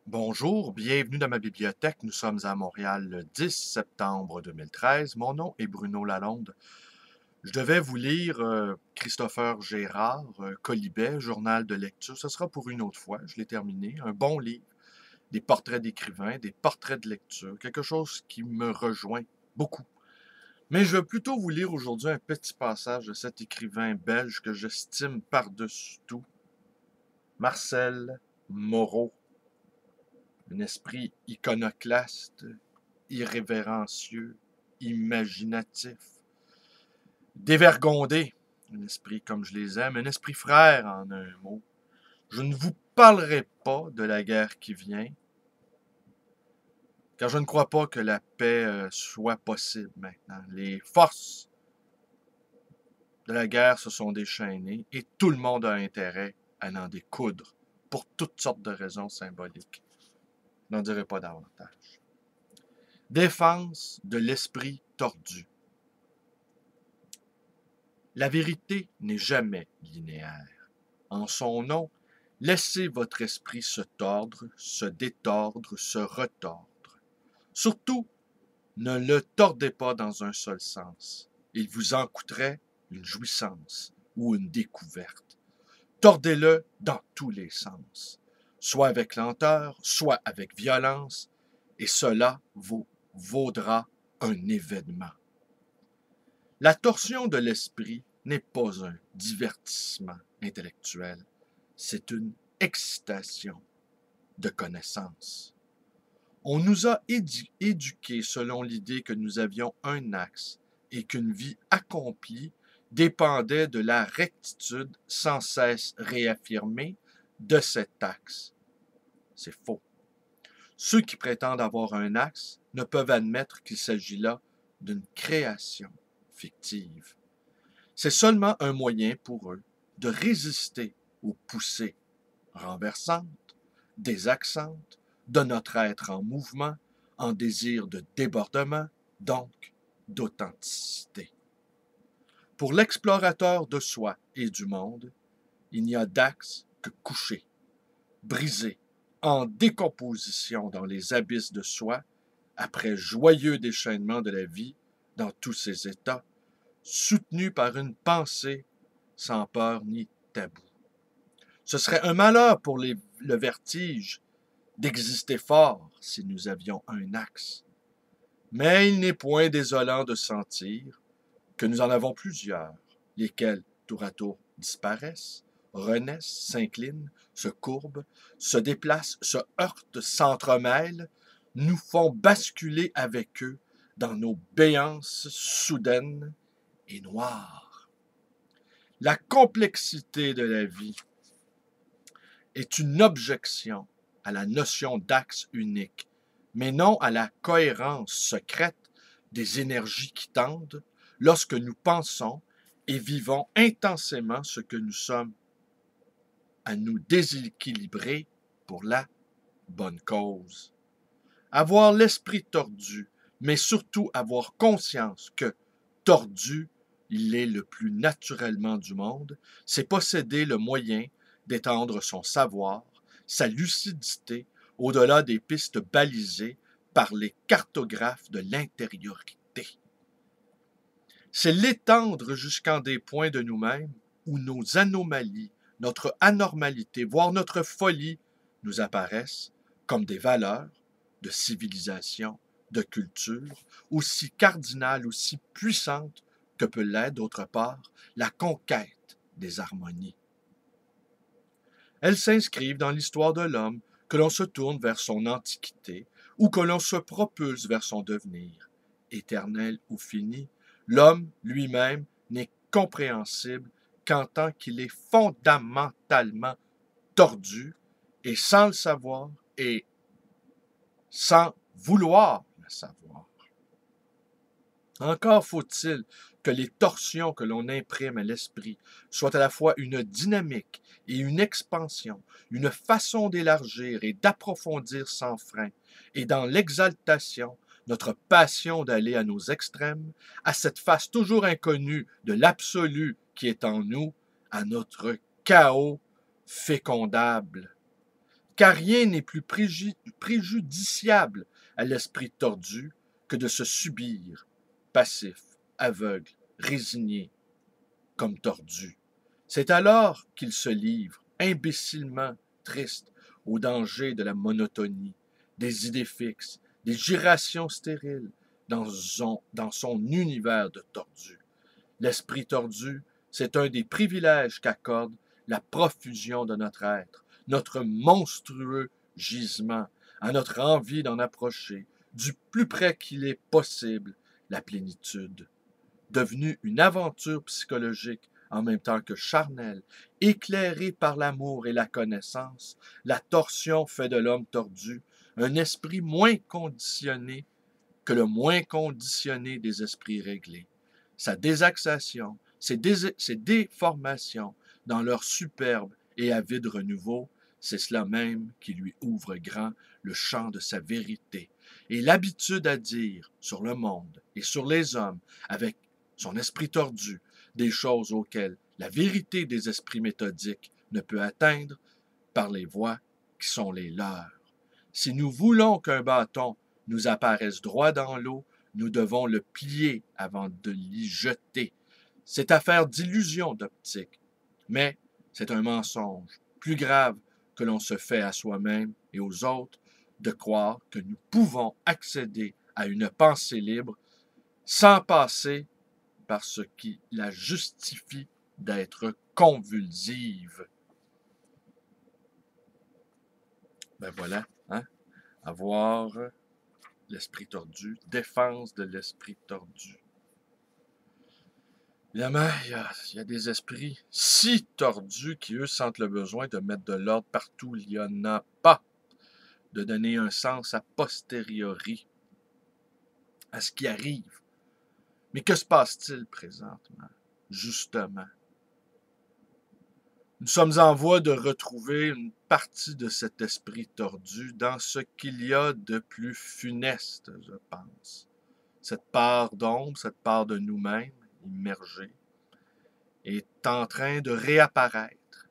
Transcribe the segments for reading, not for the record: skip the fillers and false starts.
Bonjour, bienvenue dans ma bibliothèque. Nous sommes à Montréal le 10 septembre 2013. Mon nom est Bruno Lalonde. Je devais vous lire Christopher Gérard, Colibet, journal de lecture. Ce sera pour une autre fois, je l'ai terminé. Un bon livre, des portraits d'écrivains, des portraits de lecture, quelque chose qui me rejoint beaucoup. Mais je veux plutôt vous lire aujourd'hui un petit passage de cet écrivain belge que j'estime par-dessus tout, Marcel Moreau. Un esprit iconoclaste, irrévérencieux, imaginatif, dévergondé, un esprit comme je les aime, un esprit frère en un mot. Je ne vous parlerai pas de la guerre qui vient, car je ne crois pas que la paix soit possible maintenant. Les forces de la guerre se sont déchaînées et tout le monde a intérêt à en découdre pour toutes sortes de raisons symboliques. Je n'en dirai pas davantage. Défense de l'esprit tordu. La vérité n'est jamais linéaire. En son nom, laissez votre esprit se tordre, se détordre, se retordre. Surtout, ne le tordez pas dans un seul sens. Il vous en coûterait une jouissance ou une découverte. Tordez-le dans tous les sens, soit avec lenteur, soit avec violence, et cela vous vaudra un événement. La torsion de l'esprit n'est pas un divertissement intellectuel, c'est une excitation de connaissance. On nous a éduqués selon l'idée que nous avions un axe et qu'une vie accomplie dépendait de la rectitude sans cesse réaffirmée de cet axe. C'est faux. Ceux qui prétendent avoir un axe ne peuvent admettre qu'il s'agit là d'une création fictive. C'est seulement un moyen pour eux de résister aux poussées renversantes, désaxantes de notre être en mouvement, en désir de débordement, donc d'authenticité. Pour l'explorateur de soi et du monde, il n'y a d'axe que couché, brisé, en décomposition dans les abysses de soi, après joyeux déchaînement de la vie dans tous ses états, soutenu par une pensée sans peur ni tabou. Ce serait un malheur pour le vertige d'exister fort si nous avions un axe. Mais il n'est point désolant de sentir que nous en avons plusieurs, lesquels, tour à tour, disparaissent, renaissent, s'inclinent, se courbent, se déplacent, se heurtent, s'entremêlent, nous font basculer avec eux dans nos béances soudaines et noires. La complexité de la vie est une objection à la notion d'axe unique, mais non à la cohérence secrète des énergies qui tendent lorsque nous pensons et vivons intensément ce que nous sommes à nous déséquilibrer pour la bonne cause. Avoir l'esprit tordu, mais surtout avoir conscience que tordu, il est le plus naturellement du monde, c'est posséder le moyen d'étendre son savoir, sa lucidité, au-delà des pistes balisées par les cartographes de l'intériorité. C'est l'étendre jusqu'en des points de nous-mêmes où nos anomalies, notre anormalité, voire notre folie nous apparaissent comme des valeurs de civilisation, de culture, aussi cardinales, aussi puissantes que peut l'être, d'autre part, la conquête des harmonies. Elles s'inscrivent dans l'histoire de l'homme, que l'on se tourne vers son antiquité ou que l'on se propulse vers son devenir. Éternel ou fini, l'homme lui-même n'est compréhensible qu'en tant qu'il est fondamentalement tordu et sans le savoir et sans vouloir le savoir. Encore faut-il que les torsions que l'on imprime à l'esprit soient à la fois une dynamique et une expansion, une façon d'élargir et d'approfondir sans frein, et dans l'exaltation, notre passion d'aller à nos extrêmes, à cette face toujours inconnue de l'absolu qui est en nous, à notre chaos fécondable. car rien n'est plus préjudiciable à l'esprit tordu que de se subir, passif, aveugle, résigné, comme tordu. C'est alors qu'il se livre, imbécilement triste, au danger de la monotonie, des idées fixes, des gyrations stériles, dans son univers de tordu. L'esprit tordu, c'est un des privilèges qu'accorde la profusion de notre être, notre monstrueux gisement, à notre envie d'en approcher, du plus près qu'il est possible, la plénitude. Devenue une aventure psychologique en même temps que charnelle, éclairée par l'amour et la connaissance, la torsion fait de l'homme tordu un esprit moins conditionné que le moins conditionné des esprits réglés. Sa désaxation, ses déformations dans leur superbe et avide renouveau, c'est cela même qui lui ouvre grand le champ de sa vérité. Et l'habitude à dire sur le monde et sur les hommes, avec son esprit tordu, des choses auxquelles la vérité des esprits méthodiques ne peut atteindre par les voies qui sont les leurs. Si nous voulons qu'un bâton nous apparaisse droit dans l'eau, nous devons le plier avant de l'y jeter. C'est affaire d'illusion d'optique, mais c'est un mensonge plus grave que l'on se fait à soi-même et aux autres de croire que nous pouvons accéder à une pensée libre sans passer par ce qui la justifie d'être convulsive. Ben voilà, hein? Avoir l'esprit tordu, défense de l'esprit tordu. Évidemment, il y a des esprits si tordus qui, eux, sentent le besoin de mettre de l'ordre partout où il n'y en a pas, de donner un sens a posteriori à ce qui arrive. Mais que se passe-t-il présentement, justement? Nous sommes en voie de retrouver une partie de cet esprit tordu dans ce qu'il y a de plus funeste, je pense. Cette part d'ombre, cette part de nous-mêmes, immergée, est en train de réapparaître.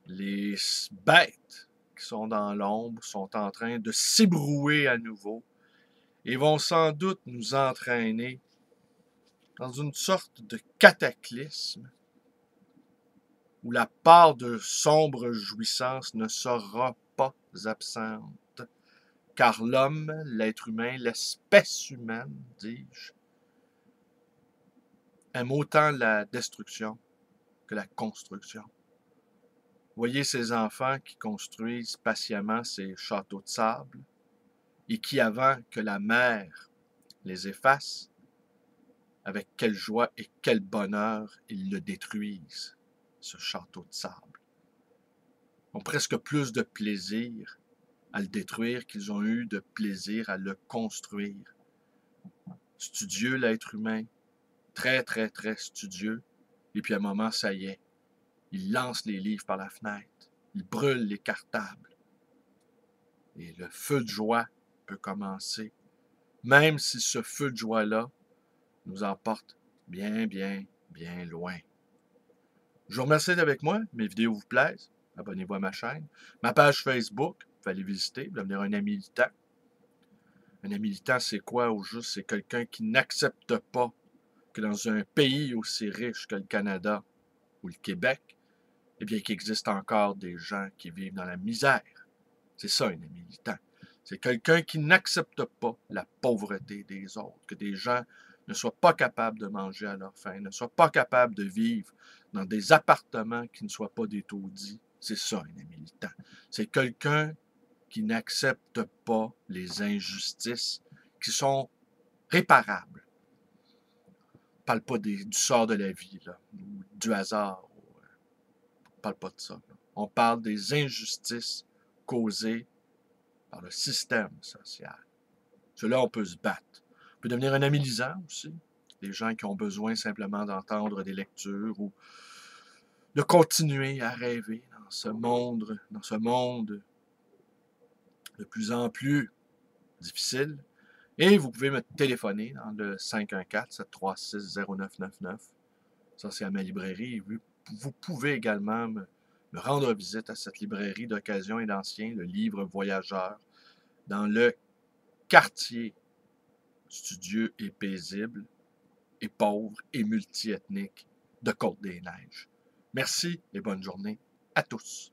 Les bêtes qui sont dans l'ombre sont en train de s'ébrouer à nouveau et vont sans doute nous entraîner dans une sorte de cataclysme où la part de sombre jouissance ne sera pas absente, car l'homme, l'être humain, l'espèce humaine, dis-je, aime autant la destruction que la construction. Voyez ces enfants qui construisent patiemment ces châteaux de sable et qui, avant que la mer les efface, avec quelle joie et quel bonheur ils le détruisent, ce château de sable. Ils ont presque plus de plaisir à le détruire qu'ils ont eu de plaisir à le construire. Studieux, l'être humain, très, très, très studieux. Et puis à un moment, ça y est, il lance les livres par la fenêtre. Il brûle les cartables. Et le feu de joie peut commencer, même si ce feu de joie-là nous emporte bien, bien, bien loin. Je vous remercie d'être avec moi. Mes vidéos vous plaisent. Abonnez-vous à ma chaîne. Ma page Facebook, vous pouvez aller visiter, devenir un ami militant. Un ami militant, c'est quoi au juste? C'est quelqu'un qui n'accepte pas que dans un pays aussi riche que le Canada ou le Québec, eh bien, qu'il existe encore des gens qui vivent dans la misère. C'est ça, un ami militant. C'est quelqu'un qui n'accepte pas la pauvreté des autres, que des gens ne soient pas capables de manger à leur faim, ne soient pas capables de vivre dans des appartements qui ne soient pas des taudis. C'est ça, un ami militant. C'est quelqu'un qui n'accepte pas les injustices qui sont réparables. On ne parle pas du sort de la vie, là, ou du hasard. On ne parle pas de ça. Là. On parle des injustices causées par le système social. Cela, on peut se battre. On peut devenir un ami lisant aussi. Des gens qui ont besoin simplement d'entendre des lectures ou de continuer à rêver dans ce monde de plus en plus difficile. Et vous pouvez me téléphoner dans le 514-736-0999. Ça, c'est à ma librairie. Vous pouvez également me me rendre visite à cette librairie d'occasion et d'anciens, le Livre Voyageur, dans le quartier studieux et paisible, et pauvre et multiethnique de Côte-des-Neiges. Merci et bonne journée à tous.